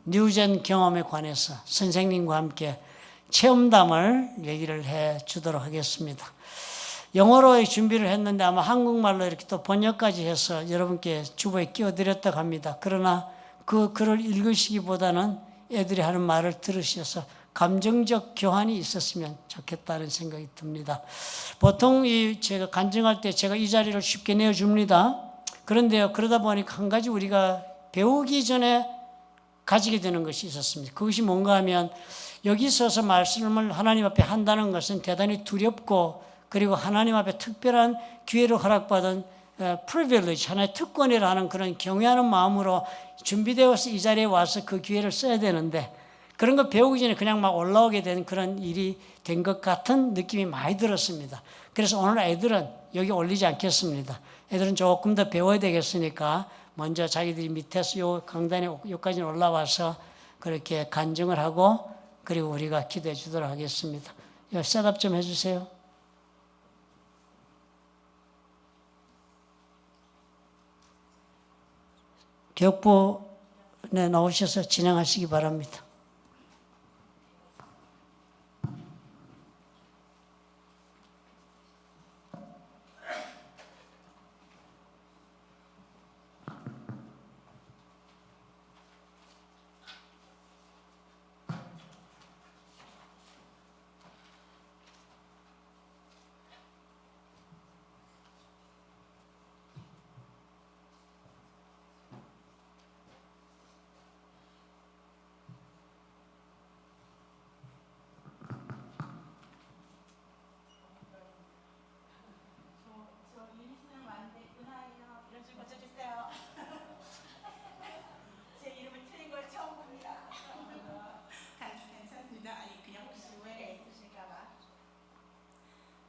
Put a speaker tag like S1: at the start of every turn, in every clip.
S1: 뉴젠 경험에 관해서 선생님과 함께 체험담을 얘기를 해 주도록 하겠습니다. 영어로 준비를 했는데 아마 한국말로 이렇게 또 번역까지 해서 여러분께 주보에 끼워드렸다고 합니다. 그러나 그 글을 읽으시기보다는 애들이 하는 말을 들으셔서 감정적 교환이 있었으면 좋겠다는 생각이 듭니다. 보통 제가 간증할 때 제가 이 자리를 쉽게 내어줍니다. 그런데요, 그러다 보니까 한 가지 우리가 배우기 전에 가지게 되는 것이 있었습니다. 그것이 뭔가 하면 여기 서서 말씀을 하나님 앞에 한다는 것은 대단히 두렵고 그리고 하나님 앞에 특별한 기회를 허락받은 privilege, 하나의 특권이라는 그런 경외하는 마음으로 준비되어서 이 자리에 와서 그 기회를 써야 되는데 그런 거 배우기 전에 그냥 막 올라오게 된 그런 일이 된 것 같은 느낌이 많이 들었습니다. 그래서 오늘 애들은 여기 올리지 않겠습니다. 애들은 조금 더 배워야 되겠으니까 먼저 자기들이 밑에서 요 강단에 여기까지 올라와서 그렇게 간증을 하고 그리고 우리가 기도해 주도록 하겠습니다. 셋업 좀 해주세요. 교육부에 나오셔서 진행하시기 바랍니다.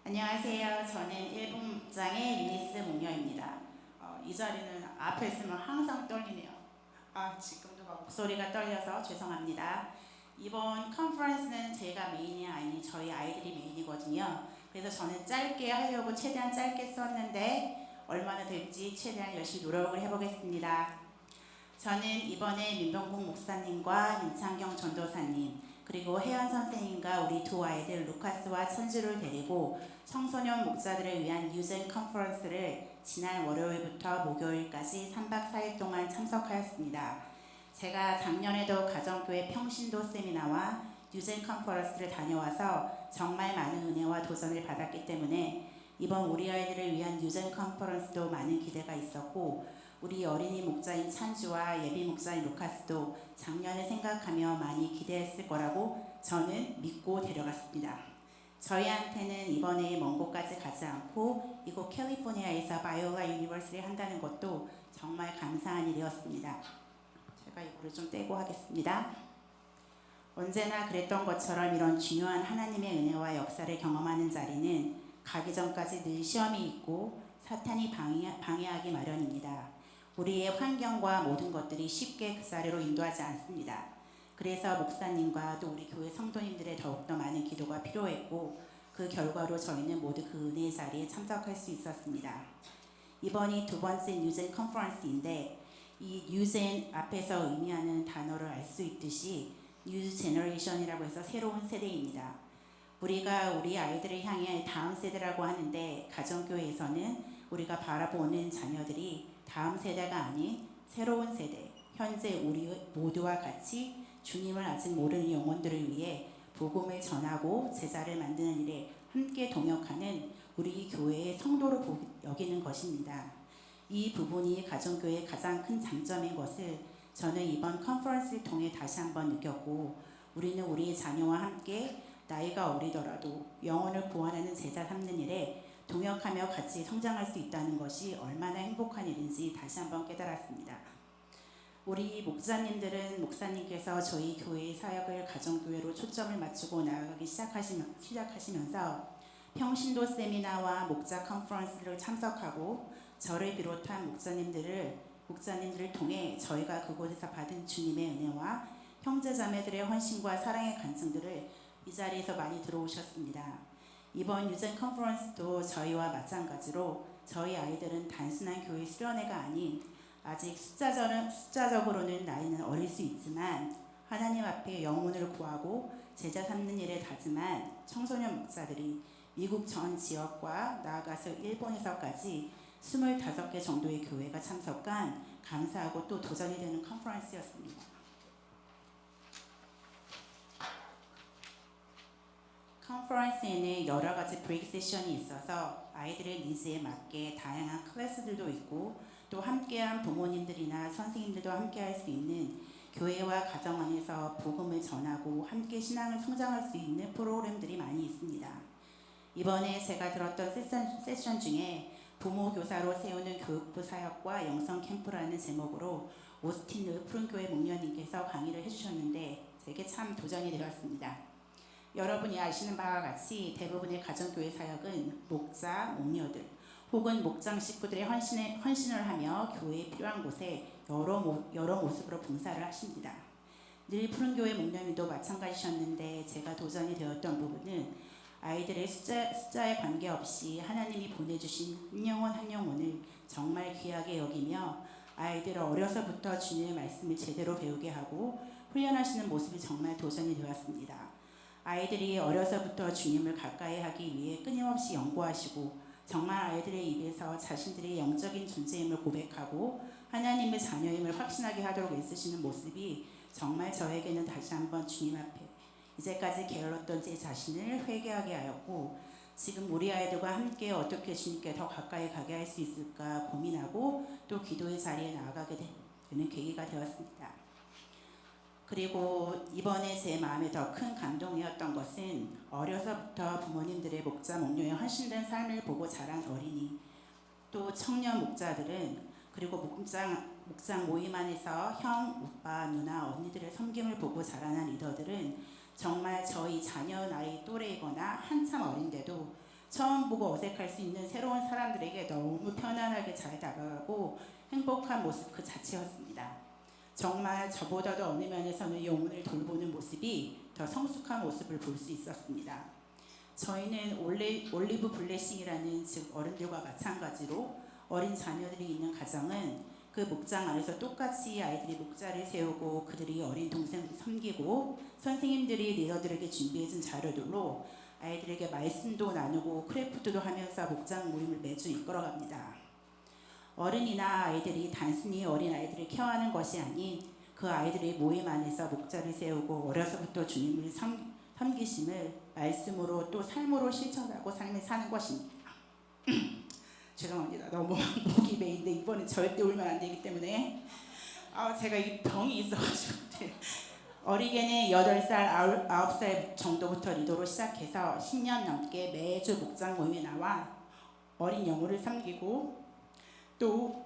S2: 안녕하세요. 저는 일본 목장의 유니스 목녀입니다. 이 자리는 앞에 있으면 항상 떨리네요. 지금도 막 목소리가 떨려서 죄송합니다. 이번 컨퍼런스는 제가 메인이 아닌 저희 아이들이 메인이거든요. 그래서 저는 짧게 하려고 최대한 짧게 썼는데 얼마나 될지 최대한 열심히 노력을 해보겠습니다. 저는 이번에 민병국 목사님과 민창경 전도사님 그리고 혜연 선생님과 우리 두 아이들 루카스와 천주를 데리고 청소년 목자들을 위한 뉴젠 컨퍼런스를 지난 월요일부터 목요일까지 3박 4일 동안 참석하였습니다. 제가 작년에도 가정교회 평신도 세미나와 뉴젠 컨퍼런스를 다녀와서 정말 많은 은혜와 도전을 받았기 때문에 이번 우리 아이들을 위한 뉴젠 컨퍼런스도 많은 기대가 있었고 우리 어린이 목자인 찬주와 예비 목자인 루카스도 작년을 생각하며 많이 기대했을 거라고 저는 믿고 데려갔습니다. 저희한테는 이번에 먼 곳까지 가지 않고 이곳 캘리포니아에서 바이올라 유니버시티를 한다는 것도 정말 감사한 일이었습니다. 제가 이거를 좀 떼고 하겠습니다. 언제나 그랬던 것처럼 이런 중요한 하나님의 은혜와 역사를 경험하는 자리는 가기 전까지 늘 시험이 있고 사탄이 방해하기 마련입니다. 우리의 환경과 모든 것들이 쉽게 그 자리로 인도하지 않습니다. 그래서 목사님과 또 우리 교회 성도님들의 더욱더 많은 기도가 필요했고 그 결과로 저희는 모두 그 은혜의 자리에 참석할 수 있었습니다. 이번이 두 번째 뉴젠 컨퍼런스인데 이 뉴젠 앞에서 의미하는 단어를 알 수 있듯이 뉴 제너레이션이라고 해서 새로운 세대입니다. 우리가 우리 아이들을 향해 다음 세대라고 하는데 가정교회에서는 우리가 바라보는 자녀들이 다음 세대가 아닌 새로운 세대, 현재 우리 모두와 같이 주님을 아직 모르는 영혼들을 위해 복음을 전하고 제자를 만드는 일에 함께 동역하는 우리 교회의 성도로 여기는 것입니다. 이 부분이 가정교회의 가장 큰 장점인 것을 저는 이번 컨퍼런스를 통해 다시 한번 느꼈고 우리는 우리의 자녀와 함께 나이가 어리더라도 영혼을 구원하는 제자 삼는 일에 동역하며 같이 성장할 수 있다는 것이 얼마나 행복한 일인지 다시 한번 깨달았습니다. 우리 목사님들은 목사님께서 저희 교회의 사역을 가정교회로 초점을 맞추고 나아가기 시작하시면서 평신도 세미나와 목자 컨퍼런스를 참석하고 저를 비롯한 목자님들을 통해 저희가 그곳에서 받은 주님의 은혜와 형제자매들의 헌신과 사랑의 간증들을 이 자리에서 많이 들어오셨습니다. 이번 뉴젠 컨퍼런스도 저희와 마찬가지로 저희 아이들은 단순한 교회 수련회가 아닌 아직 숫자적으로는 나이는 어릴 수 있지만 하나님 앞에 영혼을 구하고 제자 삼는 일에 다짐한 청소년 목사들이 미국 전 지역과 나아가서 일본에서까지 25개 정도의 교회가 참석한 감사하고 또 도전이 되는 컨퍼런스였습니다. 컨퍼런스에는 여러 가지 브레이크 세션이 있어서 아이들의 니즈에 맞게 다양한 클래스들도 있고 또 함께한 부모님들이나 선생님들도 함께할 수 있는 교회와 가정 안에서 복음을 전하고 함께 신앙을 성장할 수 있는 프로그램들이 많이 있습니다. 이번에 제가 들었던 세션 중에 부모 교사로 세우는 교육부 사역과 영성 캠프라는 제목으로 오스틴 푸른교회 목녀님께서 강의를 해주셨는데 제게 참 도전이 되었습니다. 여러분이 아시는 바와 같이 대부분의 가정교회 사역은 목자, 목녀들 혹은 목장 식구들의 헌신을 하며 교회에 필요한 곳에 여러 모습으로 봉사를 하십니다. 늘 푸른교회 목녀님도 마찬가지셨는데 제가 도전이 되었던 부분은 아이들의 숫자에 관계없이 하나님이 보내주신 한 영혼 한 영혼을 정말 귀하게 여기며 아이들을 어려서부터 주님의 말씀을 제대로 배우게 하고 훈련하시는 모습이 정말 도전이 되었습니다. 아이들이 어려서부터 주님을 가까이 하기 위해 끊임없이 연구하시고 정말 아이들의 입에서 자신들의 영적인 존재임을 고백하고 하나님의 자녀임을 확신하게 하도록 애쓰시는 모습이 정말 저에게는 다시 한번 주님 앞에 이제까지 게을렀던 제 자신을 회개하게 하였고 지금 우리 아이들과 함께 어떻게 주님께 더 가까이 가게 할 수 있을까 고민하고 또 기도의 자리에 나아가게 되는 계기가 되었습니다. 그리고 이번에 제 마음에 더 큰 감동이었던 것은 어려서부터 부모님들의 목자 목녀의 헌신된 삶을 보고 자란 어린이 또 청년 목자들은 그리고 목장 모임 안에서 형, 오빠, 누나, 언니들의 섬김을 보고 자라난 리더들은 정말 저희 자녀 나이 또래이거나 한참 어린데도 처음 보고 어색할 수 있는 새로운 사람들에게 너무 편안하게 잘 다가가고 행복한 모습 그 자체였습니다. 정말 저보다도 어느 면에서는 영혼을 돌보는 모습이 더 성숙한 모습을 볼 수 있었습니다. 저희는 올리브 블레싱이라는 즉 어른들과 마찬가지로 어린 자녀들이 있는 가정은 그 목장 안에서 똑같이 아이들이 목자를 세우고 그들이 어린 동생을 섬기고 선생님들이 리더들에게 준비해준 자료들로 아이들에게 말씀도 나누고 크래프트도 하면서 목장 모임을 매주 이끌어갑니다. 어른이나 아이들이 단순히 어린 아이들을 케어하는 것이 아닌 그 아이들의 모임 안에서 목자를 세우고 어려서부터 주님을 섬기심을 말씀으로 또 삶으로 실천하고 삶을 사는 것입니다. 죄송합니다. 너무 목이 메인데 이번엔 절대 울면 안 되기 때문에 제가 이 병이 있어가지고 어리게는 8살, 9살 정도부터 리더로 시작해서 10년 넘게 매주 목장 모임에 나와 어린 영혼을 섬기고 또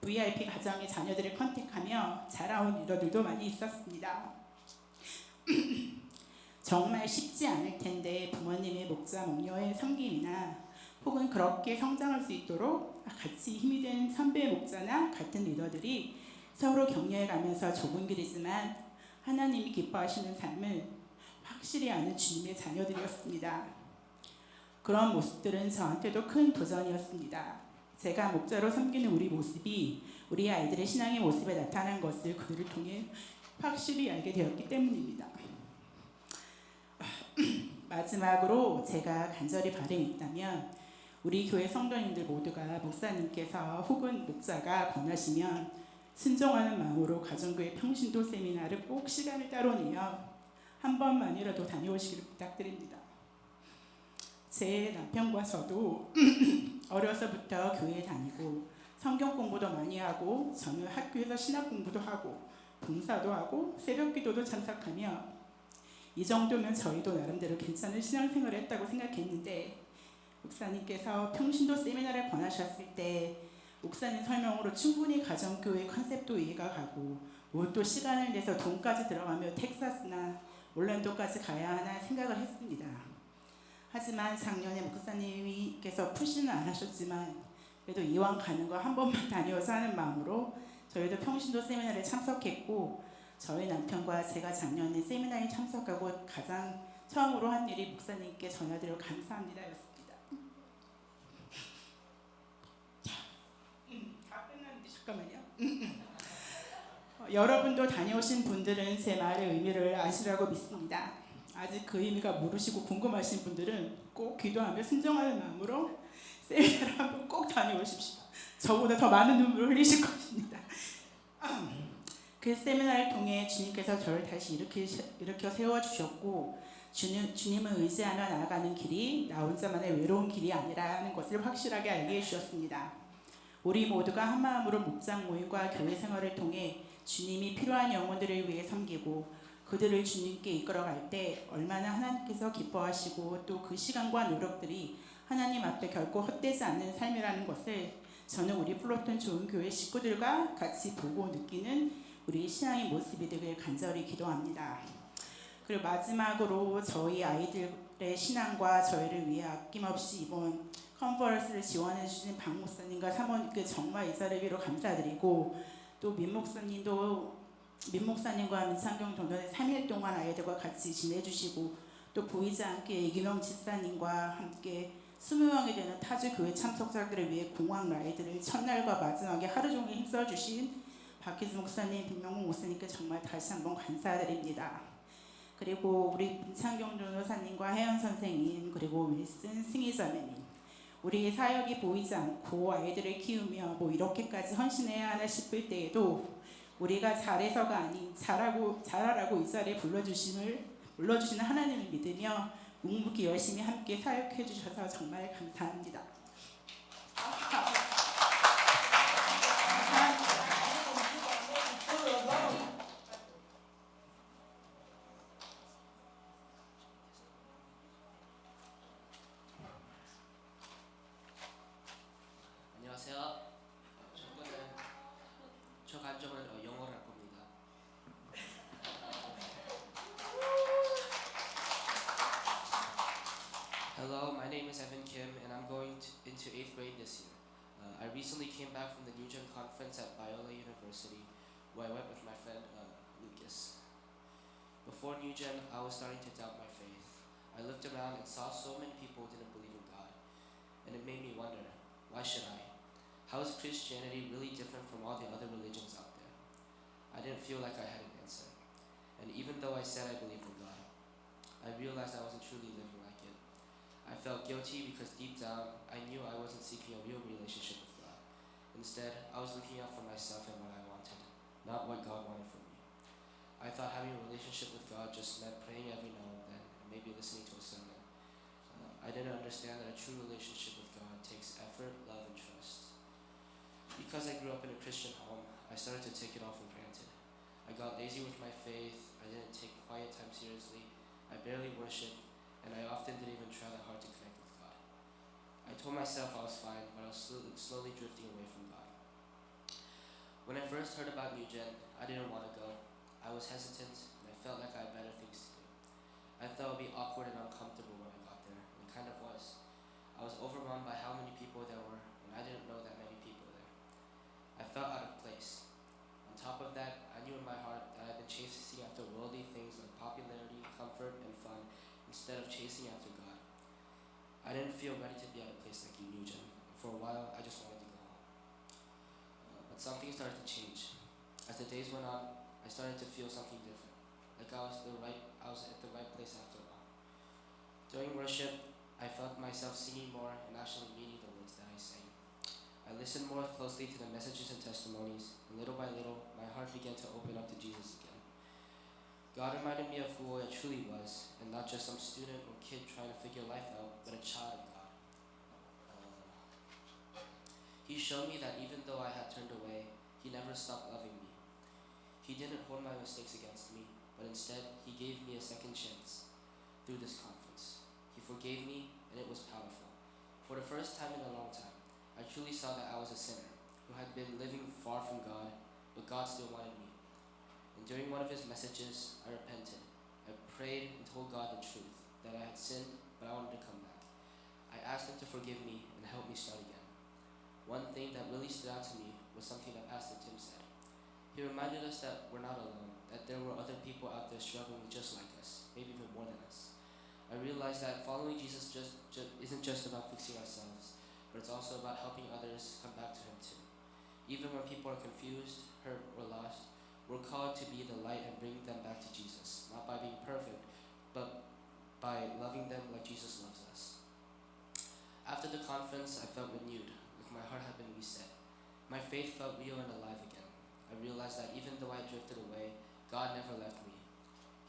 S2: VIP 가정의 자녀들을 컨택하며 자라온 리더들도 많이 있었습니다. 정말 쉽지 않을 텐데 부모님의 목자 목녀의 섬김이나 혹은 그렇게 성장할 수 있도록 같이 힘이 된 선배 목자나 같은 리더들이 서로 격려해가면서 좁은 길이지만 하나님이 기뻐하시는 삶을 확실히 아는 주님의 자녀들이었습니다. 그런 모습들은 저한테도 큰 도전이었습니다. 제가 목자로 섬기는 우리 모습이 우리 아이들의 신앙의 모습에 나타난 것을 그들을 통해 확실히 알게 되었기 때문입니다. 마지막으로 제가 간절히 바람이 있다면 우리 교회 성도님들 모두가 목사님께서 혹은 목자가 권하시면 순종하는 마음으로 가정교회 평신도 세미나를 꼭 시간을 따로 내어 한 번만이라도 다녀오시기를 부탁드립니다. 제 남편과 저도 어려서부터 교회에 다니고 성경 공부도 많이 하고 저는 학교에서 신학 공부도 하고 봉사도 하고 새벽 기도도 참석하며 이 정도면 저희도 나름대로 괜찮은 신앙생활을 했다고 생각했는데 목사님께서 평신도 세미나를 권하셨을 때 목사님 설명으로 충분히 가정교회 컨셉도 이해가 가고 뭐 또 시간을 내서 돈까지 들어가며 텍사스나 올랜도까지 가야 하나 생각을 했습니다. 하지만 작년에 목사님께서 푸시는 안 하셨지만 그래도 이왕 가는 거 한 번만 다녀서 하는 마음으로 저희도 평신도 세미나를 참석했고 저희 남편과 제가 작년에 세미나에 참석하고 가장 처음으로 한 일이 목사님께 전화드려 감사합니다였습니다. 여러분도 다녀오신 분들은 제 말의 의미를 아시라고 믿습니다. 아직 그 의미가 모르시고 궁금하신 분들은 꼭 기도하며 순종하는 마음으로 세미나를 한번 꼭 다녀오십시오. 저보다 더 많은 눈물을 흘리실 것입니다. 그 세미나를 통해 주님께서 저를 다시 일으켜 세워주셨고 주님을 의지하며 나아가는 길이 나 혼자만의 외로운 길이 아니라는 것을 확실하게 알게 해주셨습니다. 우리 모두가 한 마음으로 목장 모임과 교회 생활을 통해 주님이 필요한 영혼들을 위해 섬기고 그들을 주님께 이끌어갈 때 얼마나 하나님께서 기뻐하시고 또 그 시간과 노력들이 하나님 앞에 결코 헛되지 않는 삶이라는 것을 저는 우리 플로톤 좋은 교회 식구들과 같이 보고 느끼는 우리 신앙의 모습이 되길 간절히 기도합니다. 그리고 마지막으로 저희 아이들의 신앙과 저희를 위해 아낌없이 이번 컨퍼런스를 지원해 주신 박 목사님과 사모님께 정말 이 자리로 감사드리고 또 민 목사님과 민창경 전도는 3일 동안 아이들과 같이 지내주시고 또 보이지 않게 이기명 집사님과 함께 20명이 되는 타주 교회 참석자들을 위해 공항 라이드를 첫날과 마지막에 하루 종일 힘써주신 박희주 목사님, 김명국 목사님께 정말 다시 한번 감사드립니다. 그리고 우리 민창경 전도사님과 혜연 선생님 그리고 윌슨 승희자매님 우리 사역이 보이지 않고 아이들을 키우며 뭐 이렇게까지 헌신해야 하나 싶을 때에도 우리가 잘해서가 아닌 잘하라고 이 자리에 불러주시는 하나님을 믿으며 묵묵히 열심히 함께 사역해 주셔서 정말 감사합니다.
S3: 안녕하세요. 저 간점은 영어를 할 겁니다. Hello, my name is Evan Kim, and I'm going into 8th grade this year. I recently came back from the New Gen conference at Biola University, where I went with my friend Lucas. Before New Gen, I was starting to doubt my faith. I looked around and saw so many people who didn't believe in God, and it made me wonder, why should I? How is Christianity really different from all the other religions out there? I didn't feel like I had an answer. And even though I said I believed in God, I realized I wasn't truly living like it. I felt guilty because deep down, I knew I wasn't seeking a real relationship with God. Instead, I was looking out for myself and what I wanted, not what God wanted from me. I thought having a relationship with God just meant praying every now and then, and maybe listening to a sermon. I didn't understand that a true relationship with God takes effort, love, and trust. Because I grew up in a Christian home, I started to take it all for granted. I got lazy with my faith, I didn't take quiet time seriously, I barely worshiped, and I often didn't even try that hard to connect with God. I told myself I was fine, but I was slowly drifting away from God. When I first heard about New Gen, I didn't want to go. I was hesitant, and I felt like I had better things to do. I thought it would be awkward and uncomfortable when I got there, and it kind of was. I was overwhelmed by how many people there were, and I didn't know that many people there. I felt out of place. On top of that, I knew in my heart that I had been chasing after worldly things like popularity, comfort, and fun, instead of chasing after God. I didn't feel ready to be at a place like New Gen. For a while, I just wanted to go home. But something started to change. As the days went on, I started to feel something different. Like I was at the right place after a while. During worship, I felt myself singing more and actually meaning the words that I sang. I listened more closely to the messages and testimonies, and little by little, my heart began to open up to Jesus again. God reminded me of who I truly was, and not just some student or kid trying to figure life out, but a child of God. He showed me that even though I had turned away, He never stopped loving me. He didn't hold my mistakes against me, but instead, He gave me a second chance through this conference. He forgave me, and it was powerful. For the first time in a long time, I truly saw that I was a sinner who had been living far from God, but God still wanted me. And during one of His messages, I repented. I prayed and told God the truth, that I had sinned, but I wanted to come back. I asked Him to forgive me and help me start again. One thing that really stood out to me was something that Pastor Tim said. He reminded us that we're not alone, that there were other people out there struggling just like us, maybe even more than us. I realized that following Jesus isn't just about fixing ourselves, but it's also about helping others come back to Him too. Even when people are confused, hurt, or lost, we're called to be the light and bring them back to Jesus, not by being perfect, but by loving them like Jesus loves us. After the conference, I felt renewed, like my heart had been reset. My faith felt real and alive again. I realized that even though I drifted away, God never left me.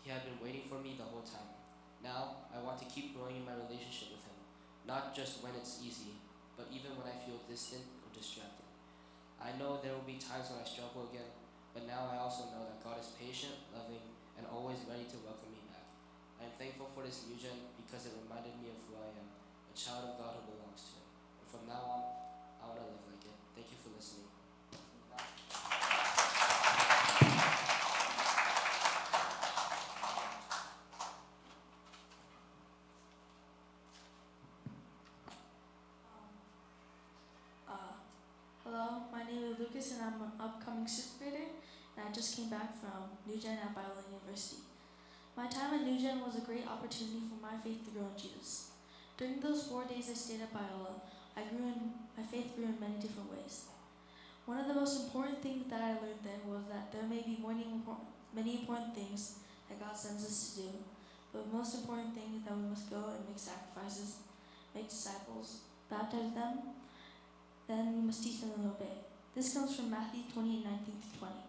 S3: He had been waiting for me the whole time. Now, I want to keep growing in my relationship with Him, not just when it's easy, but even when I feel distant or distracted. I know there will be times when I struggle again, but now I also know that God is patient, loving, and always ready to welcome me back. I am thankful for this new gen because it reminded me of who I am, a child of God who belongs to Him. And from now on, I want to live like it. Thank you for listening.
S4: Hello, my name is Lucas and I'm an upcoming 6th grader and I just came back from New Gen at Biola University. My time at New Gen was a great opportunity for my faith to grow in Jesus. During those 4 days I stayed at Biola, my faith grew in many different ways. One of the most important things that I learned there was that there may be many important things that God sends us to do, but the most important thing is that we must go and make sacrifices, make disciples, baptize them, then we must teach them to obey. This comes from Matthew 28:19-20.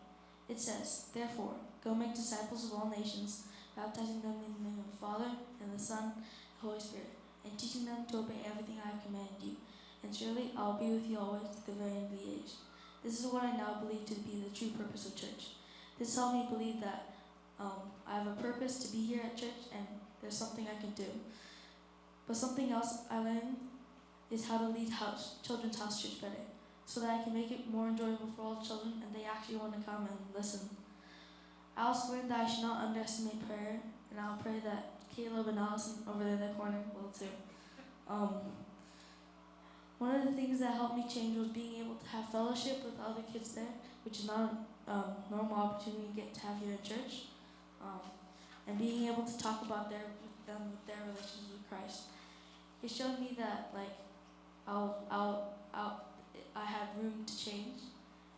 S4: It says, "Therefore, go make disciples of all nations, baptizing them in the name of the Father, and the Son, and the Holy Spirit, and teaching them to obey everything I have commanded you. And surely I will be with you always to the very end of the age." This is what I now believe to be the true purpose of church. This helped me believe that I have a purpose to be here at church and there's something I can do. But something else I learned is how to lead children's house church better, so that I can make it more enjoyable for all the children and they actually want to come and listen. I also learned that I should not underestimate prayer, and I'll pray that Caleb and Allison over there in the corner will too. One of the things that helped me change was being able to have fellowship with other kids there, which is not a normal opportunity to get to have here in church, and being able to talk about their relationship with Christ. It showed me that I had room to change,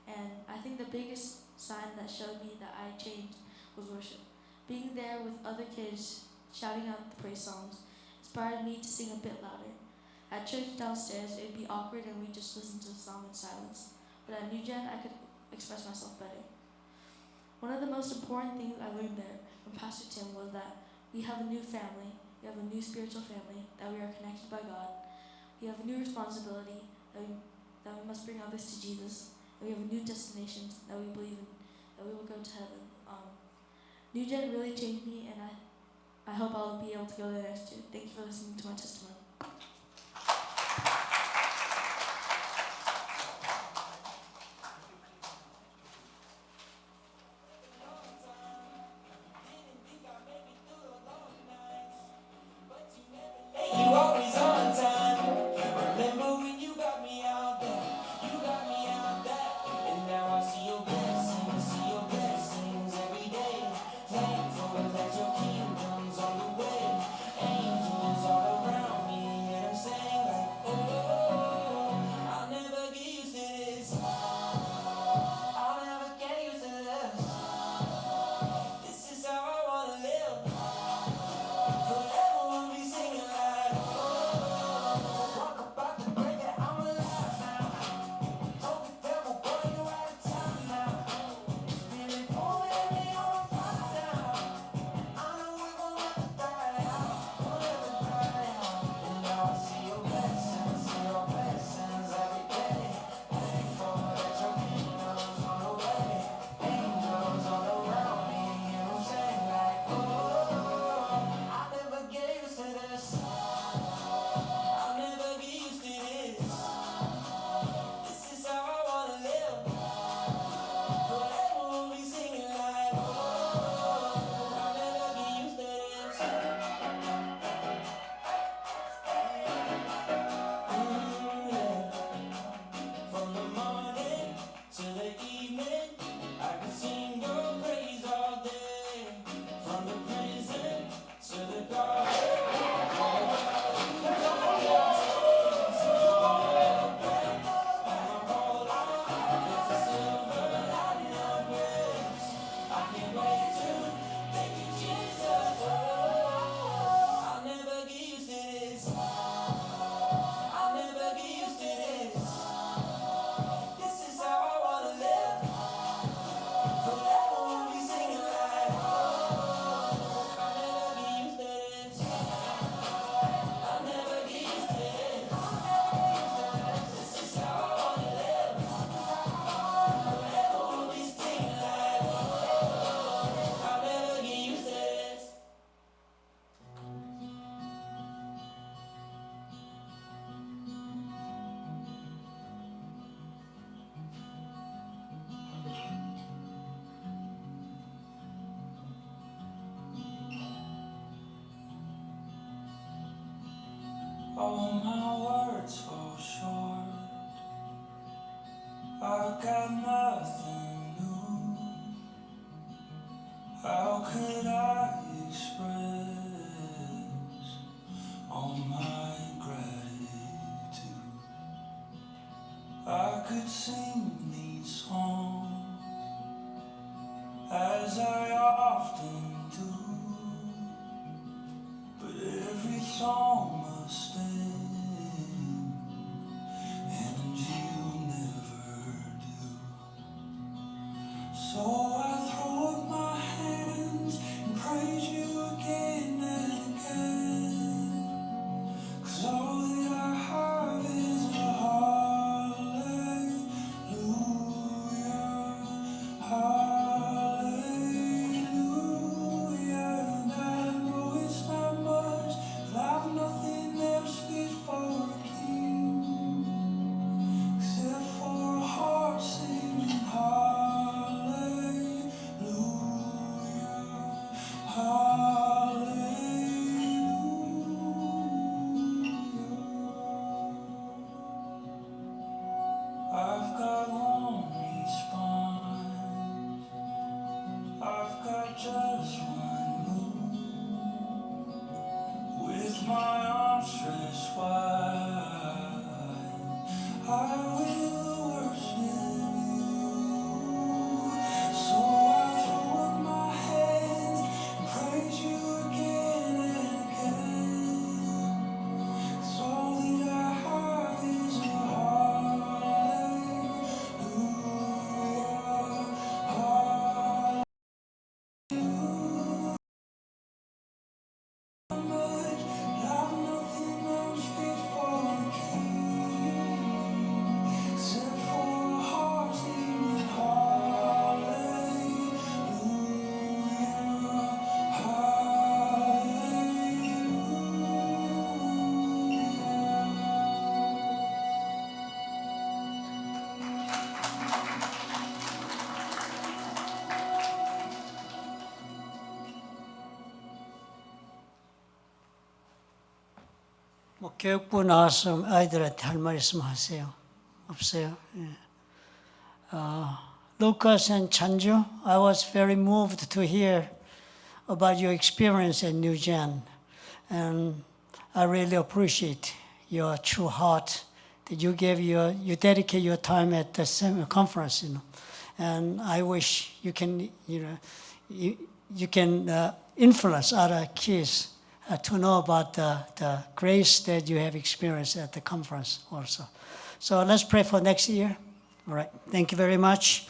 S4: and I think the biggest sign that showed me that I changed was worship. Being there with other kids shouting out the praise songs inspired me to sing a bit louder. At church downstairs, it would be awkward and we just listened to the song in silence, but at New Gen, I could express myself better. One of the most important things I learned there from Pastor Tim was that we have a new family, we have a new spiritual family, that we are connected by God. We have a new responsibility that we must bring others to Jesus, and we have a new destination that we believe in, that we will go to heaven. New Gen really changed me, and I hope I'll be able to go there next year. Thank you for listening to my testimony.
S5: You always on time. Remember when you got me out there? You got me out there. And now I see your blessings every day. Thankful that your kingdom's on the way. Angels all around me, all my words fall short. I got nothing new. How could I express all my gratitude? I could sing these songs as I often do, but every song must end, and you'll never do. So I throw up my hands and praise you again and again, 'cause all that I have is a hallelujah, hallelujah. And I know it's not much, but I've nothing else fit for a king except for a heart singing hallelujah, hallelujah. I've got one response, I've got just one move. With my arms stretched wide, I will worship you. So I throw up my hands and praise you again and again, 'cause all that I have is a hallelujah, hallelujah. I've nothing else fit for a king except for a heart singing hallelujah,
S1: 뭐 교육부 나와서 아이들한테 할 말 있으면 하세요. 없어요? 예. Lucas and Chanju, I was very moved to hear about your experience at New Gen, and I really appreciate your true heart that you dedicate your time at the conference, and I wish you can, you can influence other kids to know about the grace that you have experienced at the conference also. So let's pray for next year. All right. Thank you very much.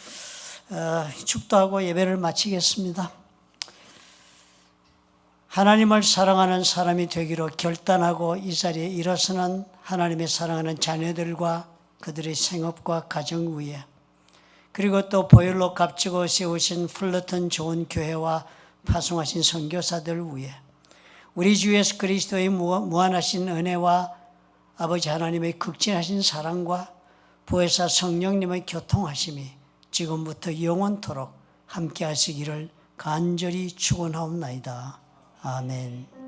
S1: 축도하고 예배를 마치겠습니다. 하나님을 사랑하는 사람이 되기로 결단하고 이 자리에 일어서는 하나님의 사랑하는 자녀들과 그들의 생업과 가정 위에, 그리고 또 보혈로 값지고 세우신 플러튼 좋은 교회와 파송하신 선교사들 위에, 우리 주 예수 그리스도의 무한하신 은혜와 아버지 하나님의 극진하신 사랑과 보혜사 성령님의 교통하심이 지금부터 영원토록 함께 하시기를 간절히 축원하옵나이다. 아멘.